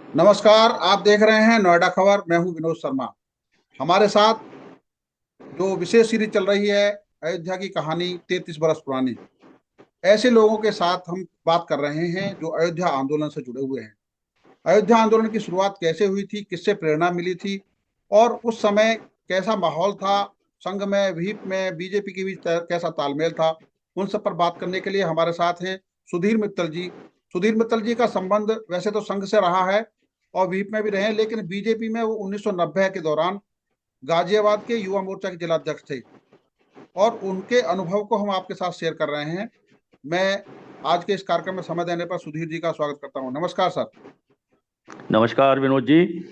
नमस्कार। आप देख रहे हैं नोएडा खबर। मैं हूं विनोद शर्मा। हमारे साथ जो विशेष सीरीज चल रही है, अयोध्या की कहानी 33 बरस पुरानी। ऐसे लोगों के साथ हम बात कर रहे हैं जो अयोध्या आंदोलन से जुड़े हुए हैं। अयोध्या आंदोलन की शुरुआत कैसे हुई थी, किससे प्रेरणा मिली थी, और उस समय कैसा माहौल था, संघ में, व्हीप में, बीजेपी के बीच कैसा तालमेल था। उन सब पर बात करने के लिए हमारे साथ हैं सुधीर मित्तल जी। सुधीर मित्तल जी का संबंध वैसे तो संघ से रहा है और व्हीप में भी रहे हैं, लेकिन बीजेपी में वो 1990 के दौरान गाजियाबाद के युवा मोर्चा के जिलाध्यक्ष थे और उनके अनुभव को हम आपके साथ शेयर कर रहे हैं। मैं आज के इस कार्यक्रम में समय देने पर सुधीर जी का स्वागत करता हूँ। नमस्कार सर। नमस्कार विनोद जी।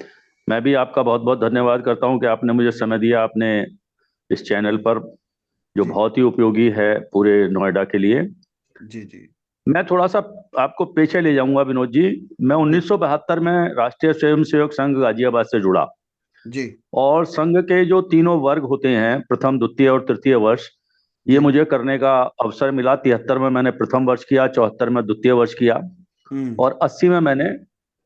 मैं भी आपका बहुत बहुत धन्यवाद करता हूं कि आपने मुझे समय दिया आपने इस चैनल पर, जो जी बहुत ही उपयोगी है पूरे नोएडा के लिए। जी जी मैं थोड़ा सा आपको पीछे ले जाऊंगा विनोद जी। मैं जी 1972 में राष्ट्रीय स्वयंसेवक संघ गाजियाबाद से जुड़ा, जी और संघ के जो तीनों वर्ग होते हैं, प्रथम द्वितीय और तृतीय वर्ष, ये जी। मुझे करने का अवसर मिला। 73 में मैंने प्रथम वर्ष किया, 74 में द्वितीय वर्ष किया, हम्म और 80 में मैंने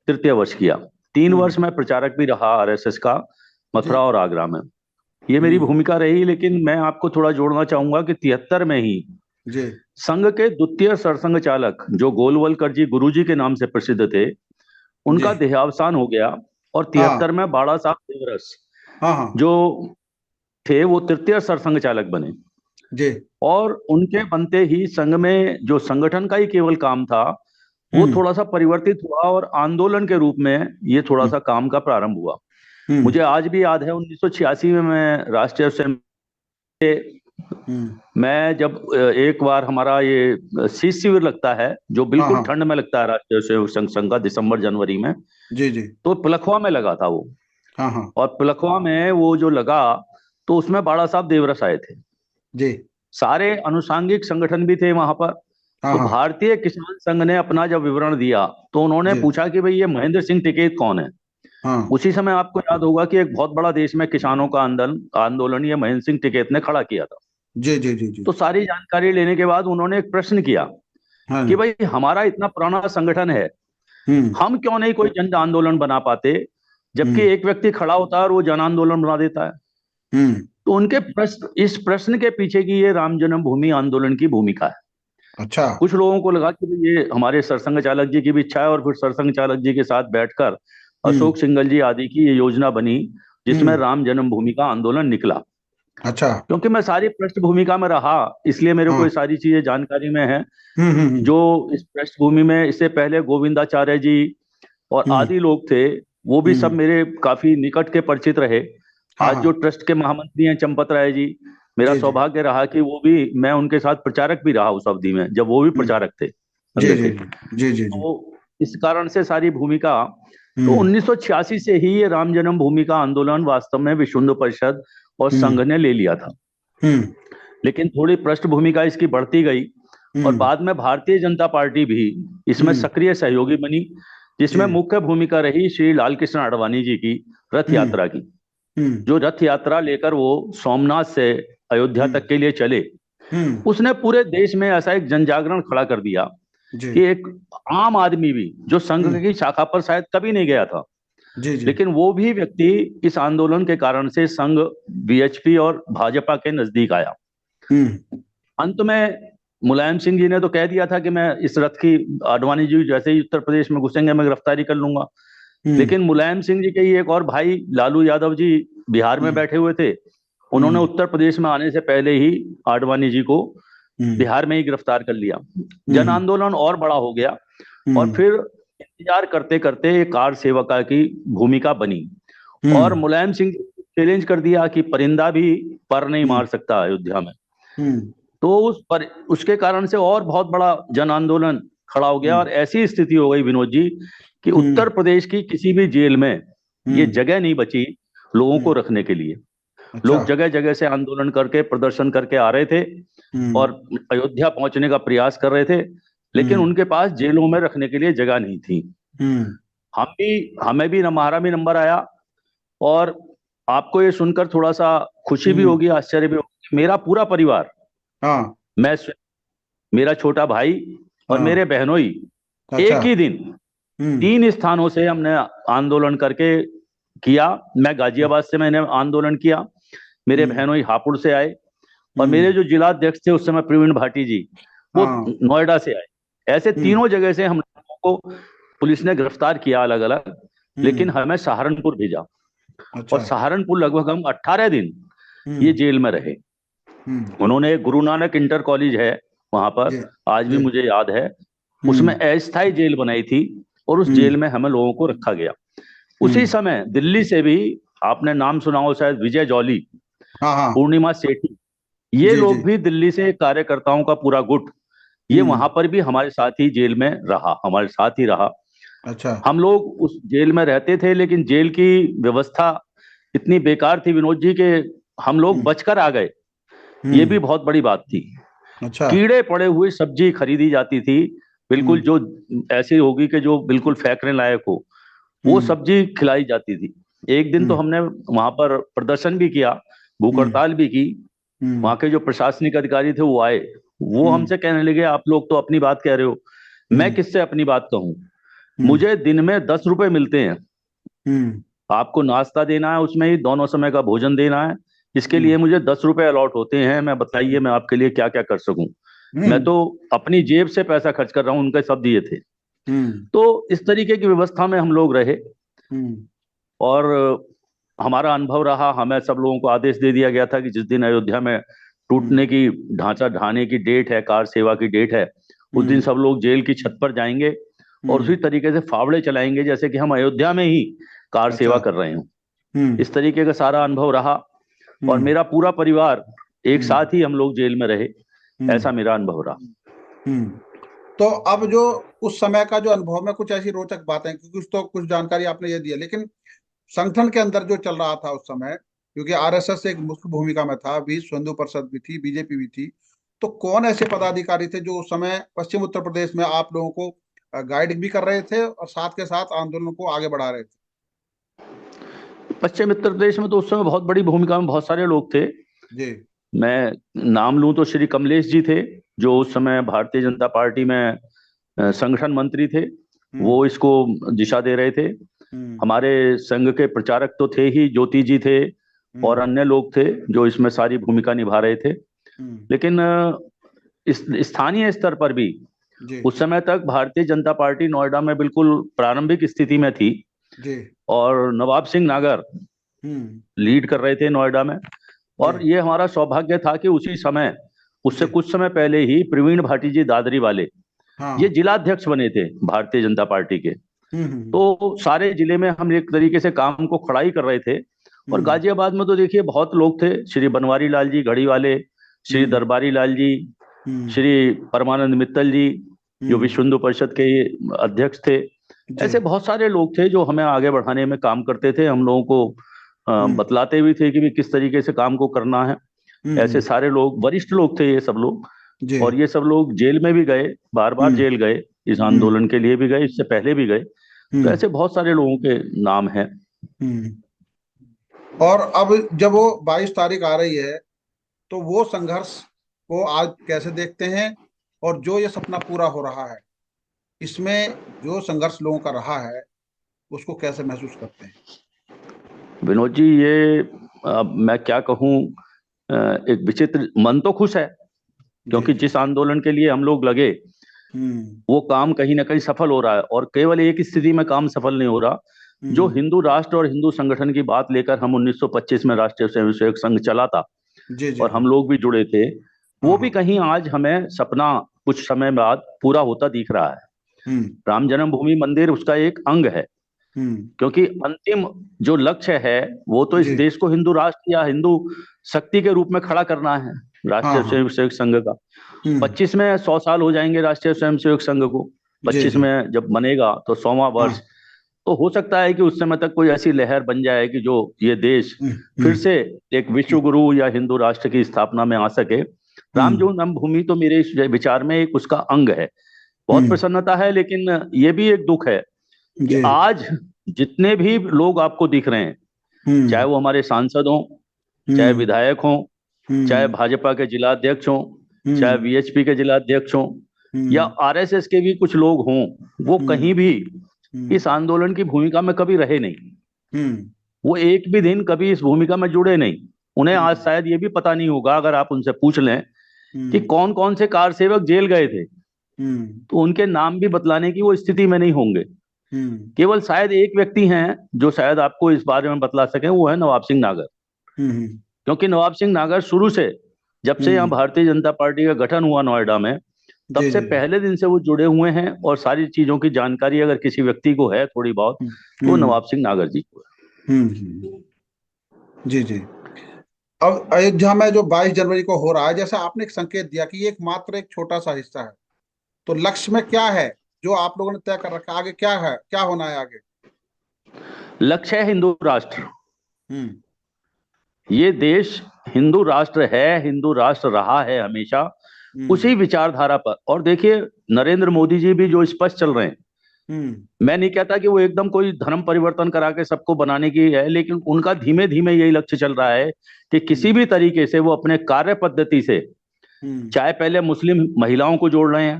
तृतीय वर्ष किया। 3 वर्ष हम्म। मैं प्रचारक भी रहा आरएसएस का, जी। मथुरा और आगरा में। ये मेरी हम्म। भूमिका रही, लेकिन मैं आपको थोड़ा जोड़ना चाहूंगा कि 73 में ही जी संघ के द्वितीय सरसंघ चालक, जो गोलवलकर जी गुरुजी के नाम से प्रसिद्ध थे, जी। उनका देहावसान हो गया। और हाँ 73 में बाड़ा साहब देवरस हाँ हाँ। जो थे, वो तृतीय सरसंघ चालक बने। जी। और उनके बनते ही संघ में जो संगठन का ही केवल काम था, वो हम्म थोड़ा सा परिवर्तित हुआ और आंदोलन के रूप में ये थोड़ा हम्म सा काम का प्रारंभ हुआ। हम्म मुझे आज भी याद है, 1986 में मैं राष्ट्रीय स्वयं हम्म। मैं जब एक बार हमारा ये शीत शिविर लगता है, जो हाँ बिल्कुल हाँ। ठंड में लगता है, राष्ट्रीय स्वयं संघ का, दिसंबर जनवरी में। जी जी। तो पिलखवा में लगा था वो। हाँ हाँ। और पिलखवा में वो जो लगा, तो उसमें बाड़ा साहब देवरस आए थे। जी। सारे अनुसांगिक संगठन भी थे वहां पर। हाँ तो हाँ। भारतीय किसान संघ ने अपना जब विवरण दिया, तो उन्होंने जी। पूछा कि भाई ये महेंद्र सिंह टिकैत कौन है। हाँ। उसी समय आपको याद होगा कि एक बहुत बड़ा देश में किसानों का आंदोलन आंदोलन ये महेंद्र सिंह टिकैत ने खड़ा किया था। जी जी जी जी। तो सारी जानकारी लेने के बाद उन्होंने एक प्रश्न किया कि हाँ। भाई हमारा इतना पुराना संगठन है, हम्म हम क्यों नहीं कोई जन आंदोलन बना पाते, जबकि हम्म एक व्यक्ति खड़ा होता है और वो जन आंदोलन बना देता है। हम्म। तो उनके प्रश्न इस प्रश्न के पीछे की ये राम जन्मभूमि आंदोलन की भूमिका है। अच्छा। कुछ लोगों को लगा कि भाई ये हमारे सरसंघ चालक जी की भी इच्छा है, और फिर सरसंघ चालक जी के साथ बैठकर हम्म अशोक सिंघल जी आदि की ये योजना बनी, जिसमें हम्म। राम जन्मभूमि का आंदोलन निकला। अच्छा। क्योंकि मैं सारी पृष्ठभूमि का में रहा, इसलिए मेरे को ये हाँ। सारी चीजें जानकारी में है। हम्म। जो इस पृष्ठभूमि में इससे पहले गोविंदाचार्य जी और हम्म आदि लोग थे, वो भी सब हम्म। मेरे काफी निकट के परिचित रहे। हाँ आज जो हाँ। ट्रस्ट के महामंत्री हैं चंपत राय जी, मेरा जी जी। सौभाग्य रहा कि वो भी, मैं उनके साथ प्रचारक भी रहा उस अवधि में जब वो भी हम्म। प्रचारक थे जी संघ जी के। जी जी जी जी। तो इस कारण से सारी भूमिका। तो हम्म 1986 से ही ये राम जन्मभूमि का आंदोलन वास्तव में विश्व हिंदू परिषद और संघ हम्म ने ले लिया था। हम्म लेकिन थोड़ी पृष्ठभूमिका इसकी बढ़ती गई, और हम्म बाद में भारतीय जनता पार्टी भी इसमें हम्म। सक्रिय सहयोगी बनी, जी। जिसमें मुख्य भूमिका रही श्री लालकृष्ण आडवाणी जी की रथ हम्म यात्रा की। हम्म जो रथ यात्रा लेकर वो सोमनाथ से अयोध्या हम्म तक के लिए चले, हम्म। उसने पूरे देश में ऐसा एक जन जागरण खड़ा कर दिया जी। कि एक आम आदमी भी, जो संघ हम्म। की शाखा पर शायद कभी नहीं गया था, जी जी। लेकिन वो भी व्यक्ति इस आंदोलन के कारण से संघ, बीएचपी और भाजपा के नजदीक आया। हम्म अंत में मुलायम सिंह जी ने तो कह दिया था कि मैं इस रथ की, आडवाणी जी जैसे ही उत्तर प्रदेश में घुसेंगे मैं गिरफ्तारी कर लूंगा। हम्म लेकिन मुलायम सिंह जी के ही एक और भाई लालू यादव जी बिहार में हम्म बैठे हुए थे। उन्होंने हम्म उत्तर प्रदेश में आने से पहले ही आडवाणी जी को हम्म बिहार में ही गिरफ्तार कर लिया। जन हम्म आंदोलन और बड़ा हो गया, और हम्म फिर इंतजार करते करते एक कार सेवका की भूमिका बनी। और हम्म मुलायम सिंह चैलेंज कर दिया कि परिंदा भी पर नहीं हम्म मार सकता अयोध्या में। हम्म तो उसके कारण से और बहुत बड़ा जन आंदोलन खड़ा हो गया, हम्म और ऐसी स्थिति हो गई विनोद जी कि हम्म उत्तर प्रदेश की किसी भी जेल में ये हम्म जगह नहीं बची लोगों को हम्म। रखने के लिए। अच्छा। लोग जगह जगह से आंदोलन करके, प्रदर्शन करके आ रहे थे हम्म और अयोध्या पहुंचने का प्रयास कर रहे थे, लेकिन हम्म उनके पास जेलों में रखने के लिए जगह नहीं थी। हम्म हमें भी हमारा भी नंबर आया। और आपको ये सुनकर थोड़ा सा खुशी भी हम्म। होगी, आश्चर्य भी होगी, मेरा पूरा परिवार, हाँ मैं, मेरा छोटा भाई और हाँ। मेरे बहनोई, अच्छा। एक ही दिन 3 स्थानों से हमने आंदोलन करके किया। मैं गाजियाबाद से मैंने आंदोलन किया, मेरे बहनोई हापुड़ से आए, और मेरे जो जिला अध्यक्ष थे उस समय प्रवीण भाटी जी, वो हाँ। नोएडा से आए। ऐसे तीनों जगह से हम लोगों को पुलिस ने गिरफ्तार किया अलग अलग, लेकिन हमें सहारनपुर भेजा। और अच्छा। सहारनपुर लगभग हम 18 दिन ये हम्म। जेल में रहे। हम्म। उन्होंने एक गुरु नानक इंटर कॉलेज है वहां पर, जी। आज भी जी। मुझे याद है, उसमें हम्म। अस्थायी जेल बनाई थी, और उस हम्म। जेल में हमें लोगों को रखा गया। उसी हम्म। समय दिल्ली से भी, आपने नाम सुना हो शायद, विजय जौली, हाँ हाँ। पूर्णिमा सेठी, ये जी जी। लोग भी दिल्ली से, कार्यकर्ताओं का पूरा गुट, ये हम्म। वहां पर भी हमारे साथ ही जेल में रहा, हमारे साथ ही रहा। अच्छा। हम लोग उस जेल में रहते थे, लेकिन जेल की व्यवस्था इतनी बेकार थी विनोद जी के हम लोग हम्म। बचकर आ गए। ये भी हम्म। बहुत बड़ी बात थी। अच्छा। कीड़े पड़े हुए सब्जी खरीदी जाती थी, बिल्कुल हम्म। जो ऐसी होगी कि जो बिल्कुल फेंकने लायक हो, वो हम्म। सब्जी खिलाई जाती थी। एक दिन तो हम्म। हमने वहां पर प्रदर्शन भी किया, भूख हम्म। हड़ताल भी की। हम्म। वहां के जो प्रशासनिक अधिकारी थे वो आए, वो हम्म। हमसे कहने लगे आप लोग तो अपनी बात कह रहे हो। मैं हम्म। किससे अपनी बात कहूं? हम्म। मुझे दिन में 10 रुपए मिलते हैं, हम्म। आपको नाश्ता देना है, उसमें ही दोनों समय का भोजन देना है, इसके हम्म। लिए मुझे 10 रुपए अलॉट होते हैं। मैं बताइए मैं आपके लिए क्या क्या कर सकूं? मैं हम्म। तो अपनी जेब से पैसा खर्च कर रहा हूं, उनके शब्द ये थे। हम्म। तो इस तरीके की व्यवस्था में हम लोग रहे, हम्म। और हमारा अनुभव रहा। हमें सब लोगों को आदेश दे दिया गया था कि जिस दिन अयोध्या में हम्म। टूटने की, ढांचा ढाने की डेट है, कार सेवा की डेट है, उस दिन हम्म। सब लोग जेल की छत पर जाएंगे और उसी हम्म। तरीके से फावड़े चलाएंगे जैसे कि हम अयोध्या में ही कार अच्छा। सेवा कर रहे हो। हम्म। इस तरीके का सारा अनुभव रहा, और हम्म। मेरा पूरा परिवार एक हम्म। साथ ही हम लोग जेल में रहे। ऐसा हम्म। मेरा अनुभव रहा। हम्म। तो अब जो उस समय का जो अनुभव में कुछ ऐसी रोचक बातें, क्योंकि कुछ तो कुछ जानकारी आपने ये दी है, लेकिन संगठन के अंदर जो चल रहा था उस समय, क्योंकि आरएसएस एक मुख्य भूमिका में था, विश्व हिंदू परिषद भी थी, बीजेपी भी थी, तो कौन ऐसे पदाधिकारी थे जो उस समय पश्चिम उत्तर प्रदेश में आप लोगों को गाइड भी कर रहे थे और साथ के साथ आंदोलन को आगे बढ़ा रहे थे? पश्चिम उत्तर प्रदेश में तो उस समय बहुत बड़ी भूमिका में बहुत सारे लोग थे। जी। मैं नाम लूं तो श्री कमलेश जी थे, जो उस समय भारतीय जनता पार्टी में संगठन मंत्री थे। हम्म। वो इसको दिशा दे रहे थे। हम्म। हमारे संघ के प्रचारक तो थे ही, ज्योति जी थे, और हम्म। अन्य लोग थे जो इसमें सारी भूमिका निभा रहे थे। हम्म। लेकिन इस स्थानीय स्तर पर भी जी। उस समय तक भारतीय जनता पार्टी नोएडा में बिल्कुल प्रारंभिक स्थिति में थी, जी। और नवाब सिंह नागर हम्म। लीड कर रहे थे नोएडा में। जी। और ये हमारा सौभाग्य था कि उसी समय, उससे जी। कुछ समय पहले ही प्रवीण भाटी जी दादरी वाले, ये हाँ। जिलाध्यक्ष बने थे भारतीय जनता पार्टी के। हम्म। तो सारे जिले में हम एक तरीके से काम को खड़ा ही कर रहे थे। और हम्म। गाजियाबाद में तो देखिए बहुत लोग थे, श्री बनवारी लाल जी घड़ी वाले, श्री हम्म। दरबारी लाल जी, हम्म। श्री परमानंद मित्तल जी, जो हम्म। विश्व हिंदू परिषद के अध्यक्ष थे। जी। ऐसे बहुत सारे लोग थे जो हमें आगे बढ़ाने में काम करते थे, हम लोगों को हम्म। बतलाते भी थे कि भी किस तरीके से काम को करना है। ऐसे हम्म। सारे लोग, वरिष्ठ लोग थे ये सब लोग। जी। और ये सब लोग जेल में भी गए, बार बार हम्म। जेल गए, इस हम्म। आंदोलन के लिए भी गए, इससे पहले भी गए। तो हम्म। ऐसे बहुत सारे लोगों के नाम हैं। हम्म। और अब जब वो 22 तारीख आ रही है, तो वो संघर्ष को आज कैसे देखते हैं? और जो ये सपना पूरा हो रहा है, इसमें जो संघर्ष लोगों का रहा है, उसको कैसे महसूस करते हैं? विनोद जी, ये मैं क्या कहूँ, एक विचित्र, मन तो खुश है, जी क्योंकि जी। जिस आंदोलन के लिए हम लोग लगे हम्म। वो काम कहीं ना कहीं सफल हो रहा है। और केवल एक स्थिति में काम सफल नहीं हो रहा, जो हम्म। हिंदू राष्ट्र और हिंदू संगठन की बात लेकर हम 1925 में राष्ट्रीय स्वयंसेवक संघ चला था, जी जी। और हम लोग भी जुड़े थे, हाँ वो भी हाँ। कहीं आज हमें सपना कुछ समय बाद पूरा होता दिख रहा है। हम्म। राम जन्मभूमि मंदिर उसका एक अंग है, हम्म। क्योंकि अंतिम जो लक्ष्य है वो तो इस जी। देश को हिंदू राष्ट्र या हिंदू शक्ति के रूप में खड़ा करना है, हाँ राष्ट्रीय हाँ। स्वयंसेवक संघ का। हम्म। 25 में 100 साल हो जाएंगे राष्ट्रीय स्वयंसेवक संघ को। जी 25 जी। में जब बनेगा तो 100वां वर्ष। हाँ। तो हो सकता है कि उस समय तक कोई ऐसी लहर बन जाए कि जो ये देश हम्म। फिर हम्म। से एक विश्व गुरु या हिंदू राष्ट्र की स्थापना में आ सके। राम हम्म। जन्मभूमि तो मेरे इस विचार में एक उसका अंग है। बहुत हम्म। प्रसन्नता है, लेकिन ये भी एक दुख है कि जी। आज जितने भी लोग आपको दिख रहे हैं, चाहे हम्म। वो हमारे सांसद हों, चाहे हम्म। विधायक हों, चाहे हम्म। भाजपा के जिला अध्यक्ष हों, चाहे हम्म। वीएचपी के जिला अध्यक्ष हों, या हम्म। आरएसएस के भी कुछ लोग हों, वो हम्म। कहीं भी इस आंदोलन की भूमिका में कभी रहे नहीं। हम्म वो एक भी दिन कभी इस भूमिका में जुड़े नहीं। उन्हें आज हम्म शायद ये भी पता नहीं होगा, अगर आप उनसे पूछ लें कि हम्म कौन कौन से कार सेवक जेल गए थे, हम्म तो उनके नाम भी बतलाने की वो स्थिति में नहीं होंगे। हम्म केवल शायद एक व्यक्ति हैं जो शायद आपको इस बारे में बतला सके, वो है नवाब सिंह नागर। हम्म क्योंकि नवाब सिंह नागर शुरू से, जब से यहाँ हम्म, भारतीय जनता पार्टी का गठन हुआ नोएडा में, तब जी से जी जी। पहले दिन से वो जुड़े हुए हैं। और सारी चीजों की जानकारी अगर किसी व्यक्ति को है थोड़ी बहुत, हम्म तो वो हम्म नवाब सिंह नागर जी को है। हम्म, जी जी। अब अयोध्या में जो 22 जनवरी को हो रहा है, जैसा आपने एक संकेत दिया कि ये एक मात्र एक छोटा सा हिस्सा है, तो लक्ष्य में क्या है जो आप लोगों ने तय कर रखा है, आगे क्या है, क्या होना है आगे? लक्ष्य है हिंदू राष्ट्र। हम्म ये देश हिंदू राष्ट्र है, हिंदू राष्ट्र रहा है हमेशा, हम्म उसी विचारधारा पर। और देखिए, नरेंद्र मोदी जी भी जो स्पष्ट चल रहे हैं, हम्म मैं नहीं कहता कि वो एकदम कोई धर्म परिवर्तन करा के सबको बनाने की है, लेकिन उनका धीमे धीमे यही लक्ष्य चल रहा है कि किसी हम्म भी तरीके से वो अपने कार्य पद्धति से, हम्म चाहे पहले मुस्लिम महिलाओं को जोड़ रहे हैं,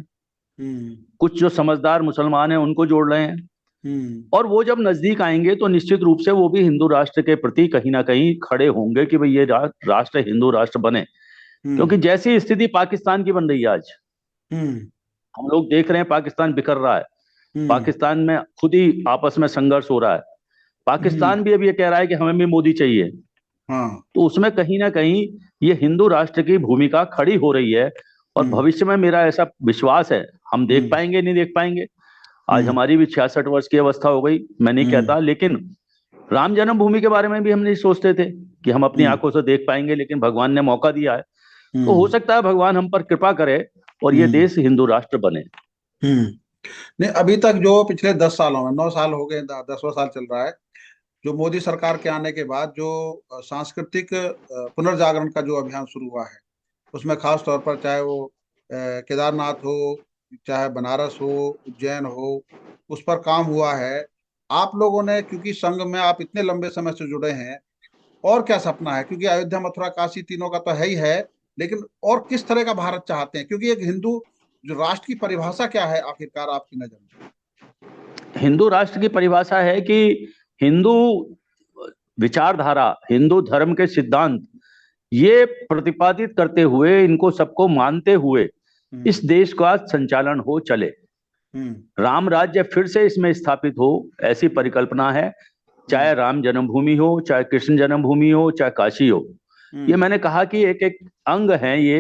हम्म कुछ जो समझदार मुसलमान हैं उनको जोड़ रहे हैं, हम्म और वो जब नजदीक आएंगे तो निश्चित रूप से वो भी हिंदू राष्ट्र के प्रति कहीं ना कहीं खड़े होंगे कि भाई ये राष्ट्र हिंदू राष्ट्र बने। क्योंकि हम्म जैसी स्थिति पाकिस्तान की बन रही है आज, हम्म हम लोग देख रहे हैं पाकिस्तान बिखर रहा है, हम्म पाकिस्तान में खुद ही आपस में संघर्ष हो रहा है, हम्म, पाकिस्तान भी अब ये कह रहा है कि हमें भी मोदी चाहिए। हाँ। तो उसमें कहीं ना कहीं ये हिंदू राष्ट्र की भूमिका खड़ी हो रही है। और हम्म भविष्य में मेरा ऐसा विश्वास है, हम देख हम्म पाएंगे नहीं देख पाएंगे, आज हम्म हमारी भी 66 वर्ष की अवस्था हो गई, मैं नहीं हम्म कहता, लेकिन राम जन्मभूमि के बारे में भी हम नहीं सोचते थे कि हम अपनी हम्म आंखों से देख पाएंगे, लेकिन भगवान ने मौका दिया है। तो हो हम्म सकता है भगवान हम पर कृपा करे और ये हम्म देश हिंदू राष्ट्र बने। हम्म। नहीं, अभी तक जो पिछले 10 सालों में, 9 साल हो गए, 10वां साल चल रहा है, जो मोदी सरकार के आने के बाद जो सांस्कृतिक पुनर्जागरण का जो अभियान शुरू हुआ है, उसमें खास तौर पर चाहे वो केदारनाथ हो, चाहे बनारस हो, उज्जैन हो, उस पर काम हुआ है। आप लोगों ने, क्योंकि संघ में आप इतने लंबे समय से जुड़े हैं, और क्या सपना है? क्योंकि अयोध्या मथुरा काशी तीनों का तो है ही है, लेकिन और किस तरह का भारत चाहते हैं? क्योंकि एक हिंदू जो राष्ट्र की परिभाषा क्या है आखिरकार आपकी नजर में? हिंदू राष्ट्र की परिभाषा है कि हिंदू विचारधारा, हिंदू धर्म के सिद्धांत, ये प्रतिपादित करते हुए, इनको सबको मानते हुए हम्म इस देश का संचालन हो चले, हम्म राम राज्य फिर से इसमें स्थापित हो, ऐसी परिकल्पना है। चाहे हम्म राम जन्मभूमि हो, चाहे कृष्ण जन्मभूमि हो, चाहे काशी हो, ये हम्म मैंने कहा कि एक एक अंग है ये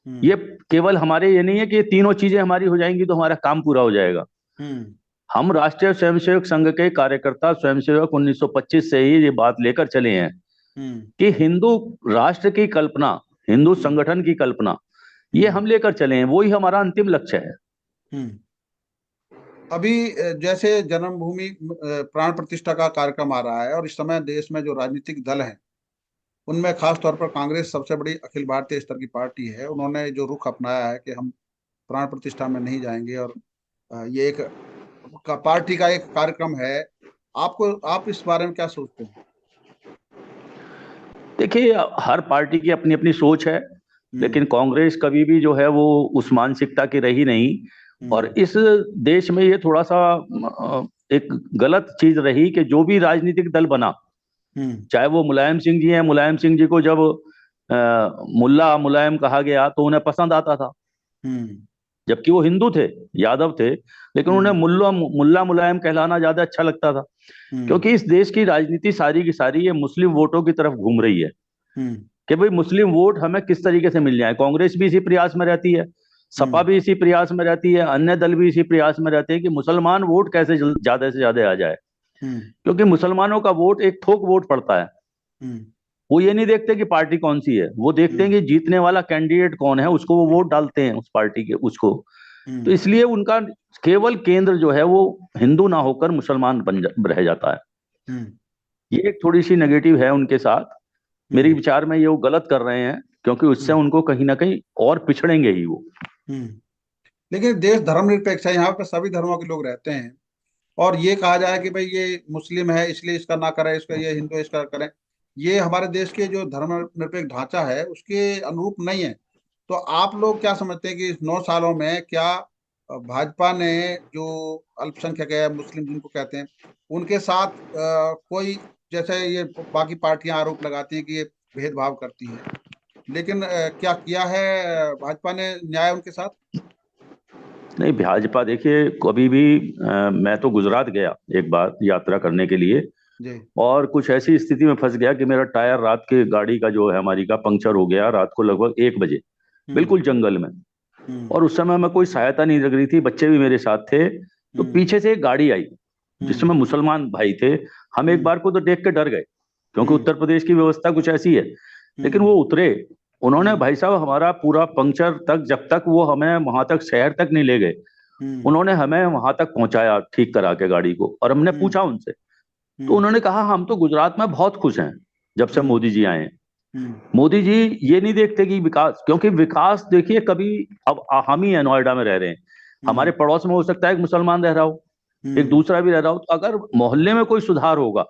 हम्म केवल हमारे, ये नहीं है कि ये तीनों चीजें हमारी हो जाएंगी तो हमारा काम पूरा हो जाएगा। हम्म हम राष्ट्रीय स्वयंसेवक संघ के कार्यकर्ता स्वयंसेवक 1925 से ही ये बात लेकर चले हैं हम्म कि हिंदू राष्ट्र की कल्पना, हिंदू हम्म संगठन की कल्पना, ये हम्म हम लेकर चले हैं, वही हमारा अंतिम लक्ष्य है। हम्म। अभी जैसे जन्मभूमि प्राण प्रतिष्ठा का कार्यक्रम आ रहा है, और इस समय देश में जो राजनीतिक दल हैं, उनमें खास तौर पर कांग्रेस सबसे बड़ी अखिल भारतीय स्तर की पार्टी है, उन्होंने जो रुख अपनाया है कि हम प्राण प्रतिष्ठा में नहीं जाएंगे, और ये एक पार्टी का एक कार्यक्रम है। आपको, आप इस बारे में क्या सोचते हैं? देखिए, हर पार्टी की अपनी अपनी सोच है, हम्म लेकिन कांग्रेस कभी भी जो है वो उस मानसिकता की रही नहीं। और हम्म इस देश में ये थोड़ा सा एक गलत चीज रही कि जो भी राजनीतिक दल बना, हम्म चाहे वो मुलायम सिंह जी हैं, मुलायम सिंह जी को जब मुल्ला मुलायम कहा गया तो उन्हें पसंद आता था, हम्म जबकि वो हिंदू थे, यादव थे, लेकिन उन्हें हम्म मुल्ला मुल्ला मुलायम कहलाना ज्यादा अच्छा लगता था। हम्म क्योंकि इस देश की राजनीति सारी की सारी ये मुस्लिम वोटों की तरफ घूम रही है हम्म कि भाई मुस्लिम वोट हमें किस तरीके से मिल जाए। कांग्रेस भी इसी प्रयास में रहती है, सपा हम्म भी इसी प्रयास में रहती है, अन्य दल भी इसी प्रयास में रहते हैं कि मुसलमान वोट कैसे ज्यादा से ज्यादा आ जाए। हम्म क्योंकि मुसलमानों का वोट एक थोक वोट पड़ता है, हम्म वो ये नहीं देखते कि पार्टी कौन सी है, वो देखते हैं हम्म कि जीतने वाला कैंडिडेट कौन है, उसको वो वोट डालते हैं, उस पार्टी के उसको। तो हम्म इसलिए उनका केवल केंद्र जो है वो हिंदू ना होकर मुसलमान रह जाता है। हम्म ये एक थोड़ी सी नेगेटिव है उनके साथ, मेरे हम्म विचार में ये वो गलत कर रहे हैं, क्योंकि उससे हम्म उनको कहीं ना कहीं और पिछड़ेंगे ही वो। हम्म। लेकिन देश धर्मनिरपेक्ष है, यहाँ पे सभी धर्मों के लोग रहते हैं, और ये कहा जाए कि भाई ये मुस्लिम है इसलिए इसका ना करें, इसका, ये हिंदू है इसका करें, ये हमारे देश के जो धर्मनिरपेक्ष ढांचा है उसके अनुरूप नहीं है। तो आप लोग क्या समझते हैं कि इस 9 सालों में क्या भाजपा ने जो अल्पसंख्यक है, मुस्लिम जिनको कहते हैं, उनके साथ कोई, जैसे ये बाकी पार्टियां आरोप लगाती हैं कि ये भेदभाव करती हैं, लेकिन क्या किया है भाजपा ने न्याय उनके साथ? नहीं, भाजपा देखिए कभी भी मैं तो गुजरात गया एक बार यात्रा करने के लिए, जी। और कुछ ऐसी स्थिति में फंस गया कि मेरा टायर रात के गाड़ी का जो है हमारी का पंक्चर हो गया रात को लगभग 1 बजे, हम्म। बिल्कुल जंगल में। हम्म। और उस समय में कोई सहायता नहीं लग रही थी, बच्चे भी मेरे साथ थे। तो हम्म। पीछे से एक गाड़ी आई हम्म। जिसमें मुसलमान भाई थे। हम एक हम्म। बार को तो देख के डर गए, क्योंकि हम्म। उत्तर प्रदेश की व्यवस्था कुछ ऐसी है। लेकिन हम्म। वो उतरे, उन्होंने हम्म। भाई साहब हमारा पूरा पंक्चर तक, जब तक वो हमें वहां तक शहर तक नहीं ले गए, हम्म। उन्होंने हमें वहां तक पहुंचाया ठीक करा के गाड़ी को। और हमने हम्म। पूछा उनसे, तो हम्म। उन्होंने कहा हम तो गुजरात में बहुत खुश हैं जब से हम्म। मोदी जी आए हैं। हम्म। मोदी जी ये नहीं देखते कि विकास, क्योंकि विकास देखिए कभी, अब हम ही है नोएडा में रह रहे हैं, हमारे हम्म। पड़ोस में हो सकता है एक मुसलमान रह रहा हो, एक हम्म। दूसरा भी रह रहा हो, तो अगर मोहल्ले में कोई सुधार होगा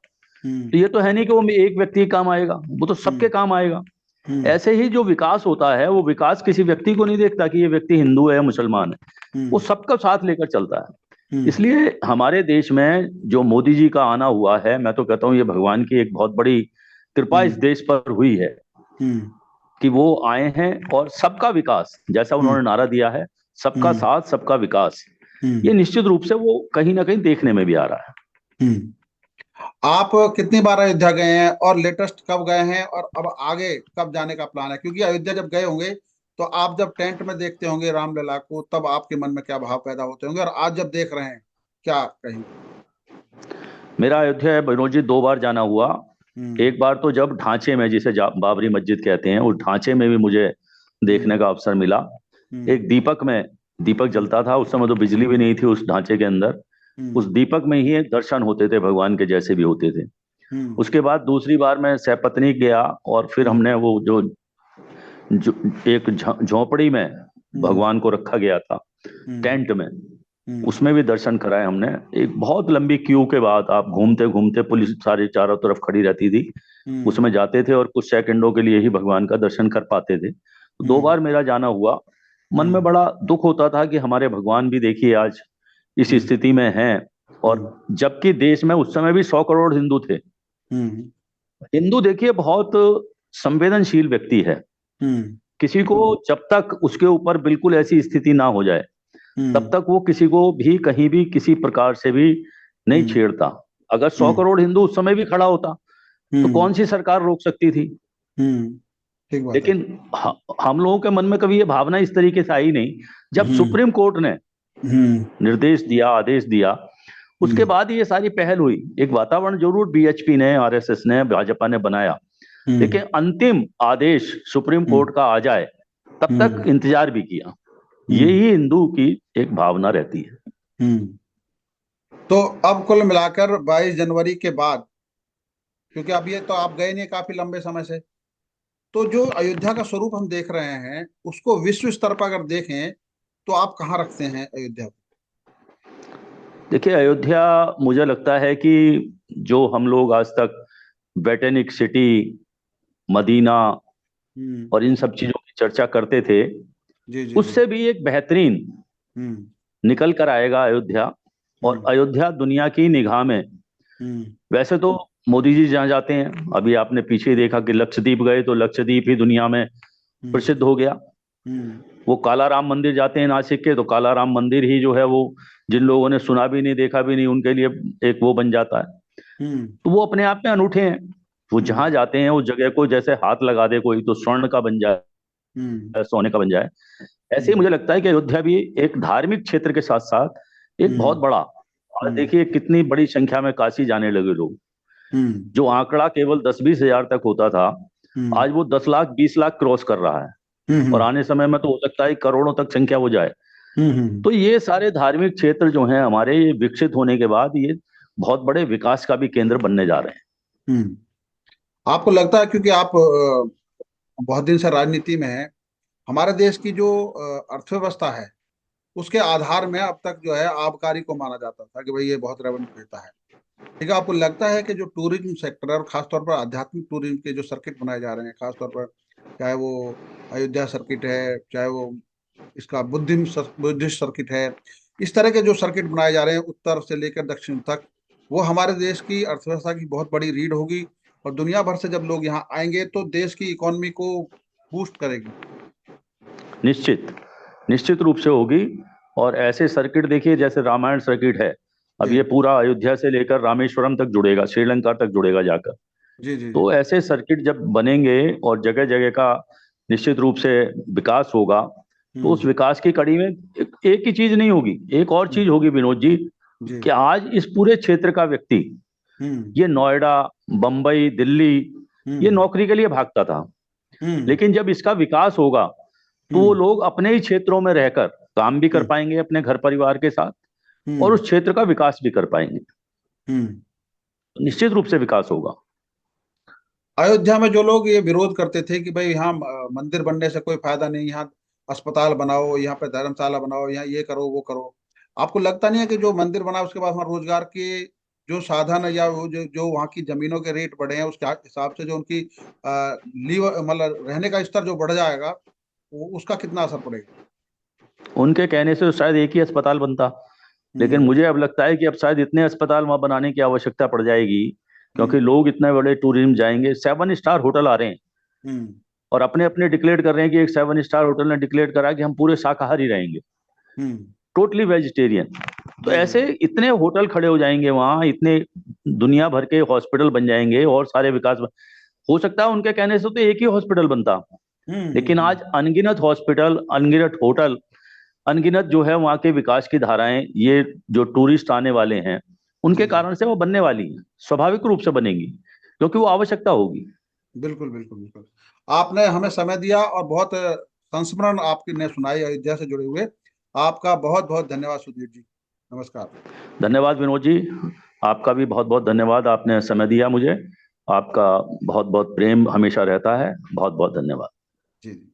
हम्म। तो ये तो है नहीं कि वो एक व्यक्ति के काम आएगा, वो तो हम्म। सबके काम आएगा। हम्म। ऐसे ही जो विकास होता है वो विकास किसी व्यक्ति को नहीं देखता कि ये व्यक्ति हिंदू है या मुसलमान है, वो हम्म। सबका साथ लेकर चलता है। हम्म। इसलिए हमारे देश में जो मोदी जी का आना हुआ है, मैं तो कहता हूँ ये भगवान की एक बहुत बड़ी कृपा इस हम्म। देश पर हुई है हम्म। कि वो आए हैं। और सबका विकास जैसा हम्म। उन्होंने नारा दिया है, सबका हम्म। साथ सबका विकास, ये हम्म। निश्चित रूप से वो कहीं ना कहीं देखने में भी आ रहा है। हम्म। आप कितनी बार अयोध्या गए हैं, और लेटेस्ट कब गए हैं, और अब आगे कब जाने का प्लान है? क्योंकि अयोध्या जब गए होंगे तो आप जब टेंट में देखते होंगे रामलला को, तब आपके मन में क्या भाव पैदा होते होंगे, और आज जब देख रहे हैं क्या कहेंगे? मेरा अयोध्या विनोद जी 2 बार जाना हुआ। हम्म। एक बार तो जब ढांचे में, जिसे बाबरी मस्जिद कहते हैं, उस ढांचे में भी मुझे हम्म। देखने का अवसर मिला। हम्म। एक दीपक में, दीपक हम्म। जलता था उस समय, तो बिजली भी नहीं थी उस ढांचे के अंदर। हम्म। उस दीपक में ही एक दर्शन होते थे भगवान के, जैसे भी होते थे। हम्म। उसके बाद दूसरी बार मैं सैपतनी गया, और फिर हम्म। हमने वो जो एक झोपड़ी में हम्म। भगवान को रखा गया था, हम्म। टेंट में, हम्म। उसमें भी दर्शन कराए हमने। एक बहुत लंबी क्यू के बाद, आप घूमते घूमते, पुलिस सारी चारों तरफ खड़ी रहती थी, हम्म। उसमें जाते थे और कुछ सेकंडों के लिए ही भगवान का दर्शन कर पाते थे। तो दो हम्म। बार मेरा जाना हुआ। मन में हम्म। बड़ा दुख होता था कि हमारे भगवान भी देखिए आज इस हम्म। स्थिति में हैं। और हम्म। जबकि देश में उस समय भी 100 करोड़ हिंदू थे। हम्म। हिंदू देखिए बहुत संवेदनशील व्यक्ति है, हम्म। किसी को जब तक उसके ऊपर बिल्कुल ऐसी स्थिति ना हो जाए, तब हम्म। तक वो किसी को भी कहीं भी किसी प्रकार से भी नहीं हम्म। छेड़ता। अगर सौ हम्म। करोड़ हिंदू उस समय भी खड़ा होता तो हम्म। कौन सी सरकार रोक सकती थी? हम्म। ठीक बात है। लेकिन हम लोगों के मन में कभी ये भावना इस तरीके से आई नहीं। जब हम्म। सुप्रीम कोर्ट ने हम्म। निर्देश दिया, आदेश दिया, उसके हम्म। बाद ये सारी पहल हुई। एक वातावरण जरूर बीएचपी ने, आरएसएस ने, भाजपा ने बनाया, हम्म। लेकिन अंतिम आदेश सुप्रीम हम्म। कोर्ट का आ जाए तब तक हम्म। इंतजार भी किया। हम्म। यही हिंदू की एक भावना रहती है। हम्म। तो अब कुल मिलाकर 22 जनवरी के बाद, क्योंकि अब ये तो आप गए नहीं काफी लंबे समय से, तो जो अयोध्या का स्वरूप हम देख रहे हैं उसको विश्व स्तर पर अगर देखें तो आप कहाँ रखते हैं अयोध्या को? देखिए अयोध्या, मुझे लगता है कि जो हम लोग आज तक वेटेनिक सिटी, मदीना हम्म। और इन सब चीजों की चर्चा करते थे, जी जी जी। उससे भी एक बेहतरीन हम्म। निकल कर आएगा अयोध्या। और हम्म। अयोध्या दुनिया की निगाह में, हम्म। वैसे तो मोदी जी जहाँ जाते हैं, अभी आपने पीछे ही देखा कि लक्षद्वीप गए तो लक्षद्वीप ही दुनिया में हम्म। प्रसिद्ध हो गया। हम्म। वो काला राम मंदिर जाते हैं नासिक के, तो काला राम मंदिर ही जो है वो, जिन लोगों ने सुना भी नहीं देखा भी नहीं उनके लिए एक वो बन जाता है। हम्म। तो वो अपने आप में अनूठे हैं। वो हम्म। जहां जाते हैं उस जगह को जैसे हाथ लगा दे कोई तो स्वर्ण का बन जाए, हम्म। सोने का बन जाए। ऐसे ही हम्म। मुझे लगता है कि अयोध्या भी एक धार्मिक क्षेत्र के साथ साथ एक बहुत हम्म। बड़ा, और हम्म। देखिए कितनी बड़ी संख्या में काशी जाने लगे लोग। हम्म। जो आंकड़ा केवल 10-20 हजार तक होता था, हम्म। आज वो 10 लाख 20 लाख क्रॉस कर रहा है। और हम्म। आने समय में तो हो सकता है करोड़ों तक संख्या हो जाए। हम्म। तो ये सारे धार्मिक क्षेत्र जो हैं हमारे, ये विकसित होने के बाद ये बहुत बड़े विकास का भी केंद्र बनने जा रहे हैं। हम्म। आपको लगता है, क्योंकि आप बहुत दिन से राजनीति में है, हमारे देश की जो अर्थव्यवस्था है उसके आधार में अब तक जो है आबकारी को माना जाता था कि भाई ये बहुत रेवेन्यू देता है, ठीक है? आपको लगता है कि जो टूरिज्म सेक्टर है, और खासतौर पर आध्यात्मिक टूरिज्म के जो सर्किट बनाए जा रहे हैं, खासतौर पर चाहे वो अयोध्या सर्किट है, चाहे वो इसका बुद्धिस्ट सर्किट है। इस तरह के जो सर्किट बनाए जा रहे हैं उत्तर से लेकर दक्षिण तक, वो हमारे देश की अर्थव्यवस्था की बहुत बड़ी रीढ़ होगी। और दुनिया भर से जब लोग यहाँ आएंगे तो देश की इकोनॉमी को बूस्ट करेगी। निश्चित, निश्चित रूप से होगी। और ऐसे सर्किट देखिए जैसे रामायण सर्किट है, अब जी ये पूरा अयोध्या से लेकर रामेश्वरम तक जुड़ेगा, श्रीलंका तक जुड़ेगा जाकर। जी जी जी। तो ऐसे सर्किट जब बनेंगे और जगह जगह का निश्चित रूप से विकास होगा, तो उस हम्म विकास की कड़ी में एक ही चीज नहीं होगी, एक और हम्म, चीज होगी विनोद जी, जी। कि आज इस पूरे क्षेत्र का व्यक्ति, हम्म ये नोएडा, बंबई, दिल्ली, ये हम्म नौकरी के लिए भागता था। हम्म लेकिन जब इसका विकास होगा तो वो हम्म लोग अपने ही क्षेत्रों में रहकर काम भी कर हम्म पाएंगे अपने घर परिवार के साथ, और हम्म उस क्षेत्र का विकास भी कर पाएंगे। हम्म। तो निश्चित रूप से विकास होगा। अयोध्या में जो लोग ये विरोध करते थे कि भाई यहाँ मंदिर बनने से कोई फायदा नहीं, यहाँ अस्पताल बनाओ, यहाँ पे धर्मशाला बनाओ, यहाँ ये करो वो करो, आपको लगता नहीं है कि जो मंदिर बना उसके बाद वहाँ रोजगार के जो साधन है या वो जो वहाँ की जमीनों के रेट बढ़े हैं उसके हिसाब से जो उनकी लीव मतलब रहने का स्तर जो बढ़ जाएगा, वो उसका कितना असर पड़ेगा? उनके कहने से तो शायद एक ही अस्पताल बनता, लेकिन हम्म मुझे अब लगता है कि अब शायद इतने अस्पताल वहां बनाने की आवश्यकता पड़ जाएगी, क्योंकि हम्म लोग इतने बड़े टूरिज्म जाएंगे, 7 स्टार होटल आ रहे हैं, हम्म और अपने अपने डिक्लेयर कर रहे हैं कि एक 7 स्टार होटल ने डिक्लेयर करा कि हम पूरे शाकाहारी रहेंगे, हम्म। Totally vegetarian. तो जी जी ऐसे इतने होटल खड़े हो जाएंगे वहां, इतने दुनिया भर के हॉस्पिटल बन जाएंगे, और सारे विकास हो सकता है उनके कहने से तो एक ही हॉस्पिटल बनता। लेकिन हम्म। आज अनगिनत हॉस्पिटल, अनगिनत होटल, अनगिनत जो है वहाँ के विकास की धाराएं, ये जो टूरिस्ट आने वाले हैं जी उनके जी। कारण से वो बनने वाली हैं, स्वाभाविक रूप से बनेंगी, क्योंकि वो आवश्यकता होगी। बिल्कुल बिल्कुल बिल्कुल। आपने हमें समय दिया और बहुत संस्मरण आपकी ने सुनाई अयोध्या से जुड़े हुए। आपका बहुत बहुत धन्यवाद सुधीर जी। नमस्कार। धन्यवाद विनोद जी, आपका भी बहुत बहुत धन्यवाद, आपने समय दिया मुझे। आपका बहुत बहुत प्रेम हमेशा रहता है, बहुत बहुत धन्यवाद। जी जी।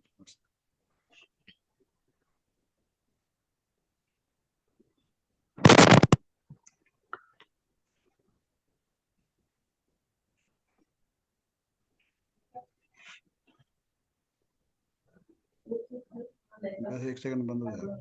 बस एक सेकंड बंद हो जाएगा।